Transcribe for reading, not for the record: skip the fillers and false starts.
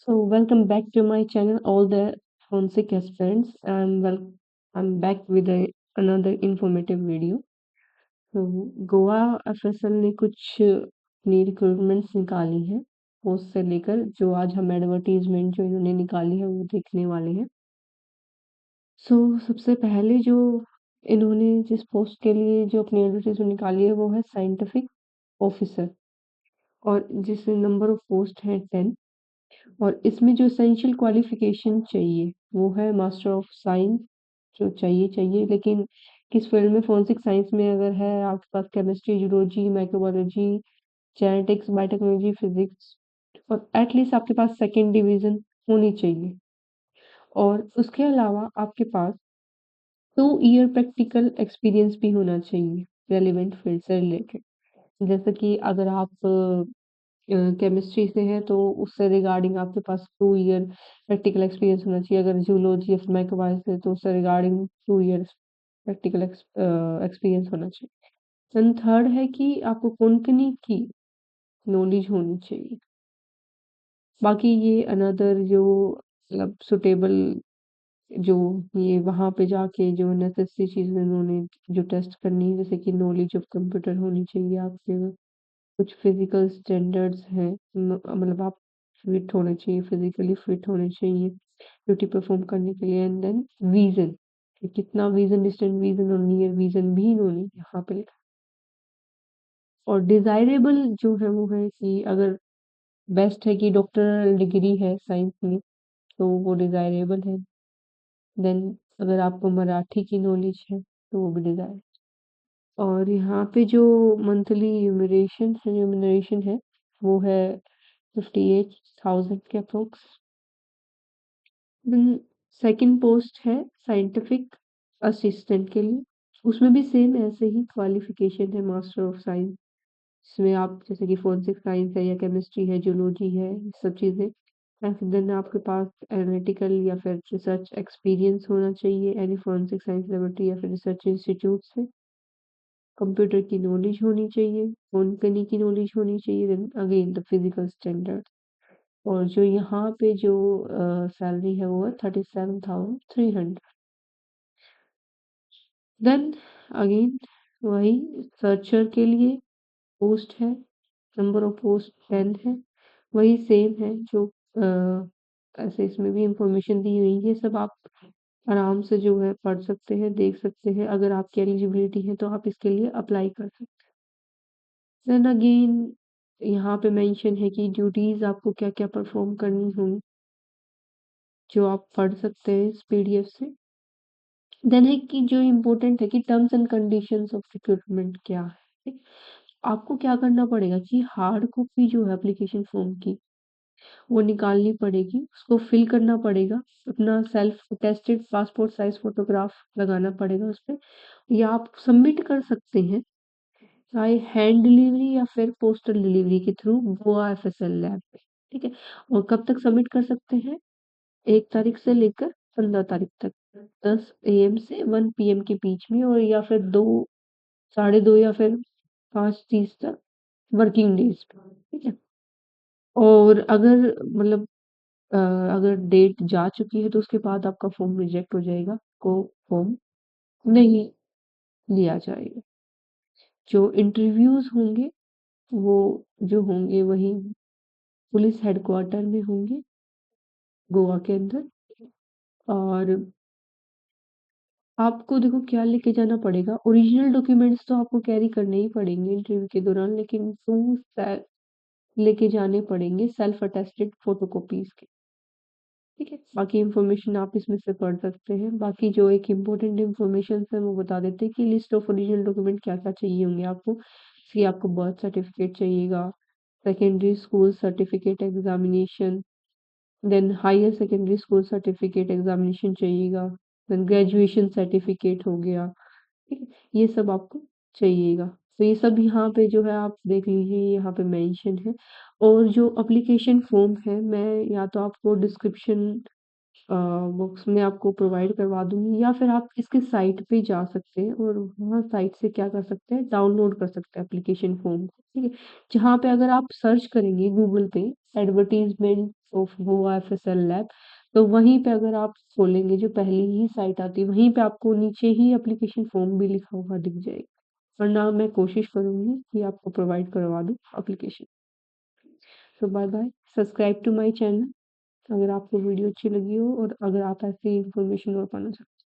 So welcome back to my channel, all the forensic aspirants. I'm back with another informative video. तो Goa FSL ने कुछ नई recruitments निकाली है पोस्ट से लेकर जो आज हम एडवर्टीजमेंट जो इन्होंने निकाली है वो देखने वाले हैं। सबसे पहले जो इन्होंने जिस पोस्ट के लिए जो अपनी एडवर्टीजमेंट निकाली है वो है साइंटिफिक ऑफिसर और जिस नंबर ऑफ पोस्ट है 10 और इसमें जो एसेंशियल क्वालिफिकेशन चाहिए वो है मास्टर ऑफ साइंस जो चाहिए लेकिन किस फील्ड में फोरेंसिक साइंस में अगर है आपके पास chemistry zoology microbiology genetics biotechnology physics और एटलीस्ट आपके पास सेकेंड डिवीजन होनी चाहिए और उसके अलावा आपके पास 2 ईयर प्रैक्टिकल एक्सपीरियंस भी होना चाहिए रेलिवेंट फील्ड से रिलेटेड। जैसे कि अगर आप केमिस्ट्री से है तो उससे रिगार्डिंग आपके पास 2 ईयर प्रैक्टिकल एक्सपीरियंस होना चाहिए। अगर जूलॉजी या फिर माइक्रोबायोलॉजी से तो उससे रिगार्डिंग 2 ईयर प्रैक्टिकल एक्सपीरियंस होना चाहिए। एंड थर्ड है कि आपको कंपनी की नॉलेज होनी चाहिए। बाकी ये अनदर जो मतलब सुटेबल जो ये वहाँ पे जाके जो नेसेसरी चीज़ें उन्होंने जो टेस्ट करनी है जैसे कि नॉलेज ऑफ कंप्यूटर होनी चाहिए आपके कुछ फिजिकल स्टैंडर्ड्स हैं मतलब आप फिट होने चाहिए फिजिकली फिट होने चाहिए ड्यूटी परफॉर्म करने के लिए एंड देन विजन कि कितना विजन डिस्टेंट विजन और नियर विजन भी इन्होंने यहाँ पे लिखा और डिजायरेबल जो है वो है कि अगर बेस्ट है कि डॉक्टरल डिग्री है साइंस में तो वो डिजायरेबल है। देन अगर आपको मराठी की नॉलेज है तो वो भी डिजायर और यहाँ पे जो मंथली रिम्यूनरेशन है वो है 58,000 के अप्रोक्स। देन सेकंड पोस्ट है साइंटिफिक असिस्टेंट के लिए उसमें भी सेम ऐसे ही क्वालिफिकेशन है मास्टर ऑफ साइंस इसमें आप जैसे कि फोरेंसिक साइंस है या केमिस्ट्री है जूलॉजी है ये सब चीज़ें देन आपके पास एनालिटिकल या फिर रिसर्च एक्सपीरियंस होना चाहिए एनी फोरेंसिक साइंस लेबोरेटरी या फिर रिसर्च इंस्टीट्यूट से कंप्यूटर की नॉलेज होनी चाहिए कंपनी की नॉलेज होनी चाहिए then again the physical standard और जो यहाँ पे जो सैलरी है वो है 37,300। देन अगेन वही सर्चर के लिए पोस्ट है नंबर ऑफ पोस्ट 10 है वही सेम है जो ऐसे इसमें भी इंफॉर्मेशन दी हुई है सब आप आराम से जो है पढ़ सकते हैं देख सकते हैं अगर आपकी एलिजिबिलिटी है तो आप इसके लिए अप्लाई कर सकते हैं। देन अगेन यहाँ पे मेंशन है कि ड्यूटीज आपको क्या क्या परफॉर्म करनी होंगी जो आप पढ़ सकते हैं इस पीडीएफ से। देन है कि जो इम्पोर्टेंट है कि terms and conditions of recruitment क्या है ठीक? आपको क्या करना पड़ेगा कि हार्ड कॉपी जो है एप्लीकेशन फॉर्म की वो निकालनी पड़ेगी उसको फिल करना पड़ेगा अपना self tested passport size photograph लगाना पड़ेगा उस पर या आप सबमिट कर सकते हैं चाहे हैंड डिलीवरी या फिर पोस्टल डिलीवरी के थ्रू गोवा एफएसएल लैब पे ठीक है। और कब तक सबमिट कर सकते हैं 1 तारीख से लेकर 15 तारीख तक 10 AM से 1 PM के बीच में और या फिर 2 साढ़े 2 या फिर 5:30 तक वर्किंग डेज पे ठीक है। और अगर मतलब अगर डेट जा चुकी है तो उसके बाद आपका फॉर्म रिजेक्ट हो जाएगा को फॉर्म नहीं लिया जाएगा। जो इंटरव्यूज होंगे वो जो होंगे वही पुलिस हेडक्वार्टर में होंगे गोवा के अंदर और आपको देखो क्या लेके जाना पड़ेगा ओरिजिनल डॉक्यूमेंट्स तो आपको कैरी करने ही पड़ेंगे इंटरव्यू के दौरान लेकिन लेके जाने पड़ेंगे सेल्फ अटेस्टेड फोटोकॉपीज के ठीक है। बाकी इंफॉर्मेशन आप इसमें से पढ़ सकते हैं बाकी जो एक इम्पोर्टेंट इंफॉर्मेशन है वो बता देते हैं कि लिस्ट ऑफ ओरिजिनल डॉक्यूमेंट क्या क्या चाहिए होंगे आपको कि आपको बर्थ सर्टिफिकेट चाहिएगा secondary school certificate examination then higher secondary school certificate examination चाहिएगा देन ग्रेजुएशन सर्टिफिकेट हो गया ठीक है। ये सब आपको चाहिएगा तो ये सब यहाँ पे जो है आप देख लीजिए यहाँ पे मेंशन है और जो एप्लीकेशन फॉर्म है मैं या तो आपको डिस्क्रिप्शन बुक्स मैं आपको प्रोवाइड करवा दूँगी, या फिर आप इसके साइट पे जा सकते हैं और वहाँ साइट से क्या कर सकते हैं, डाउनलोड कर सकते हैं एप्लीकेशन फॉर्म, ठीक है? जहाँ पे अगर आप सर्च करेंगे गूगल पे advertisement of Goa FSL lab, तो वहीं पे अगर आप खोलेंगे जो पहली ही साइट आती है, वहीं पे आपको नीचे ही एप्लीकेशन फॉर्म भी लिखा हुआ दिख जाएगा। वरना मैं कोशिश करूँगी कि आपको प्रोवाइड करवा दूँ application. So bye bye, subscribe to my channel अगर आपको वीडियो अच्छी लगी हो और अगर आप ऐसी इन्फॉर्मेशन और पाना चाहते हो।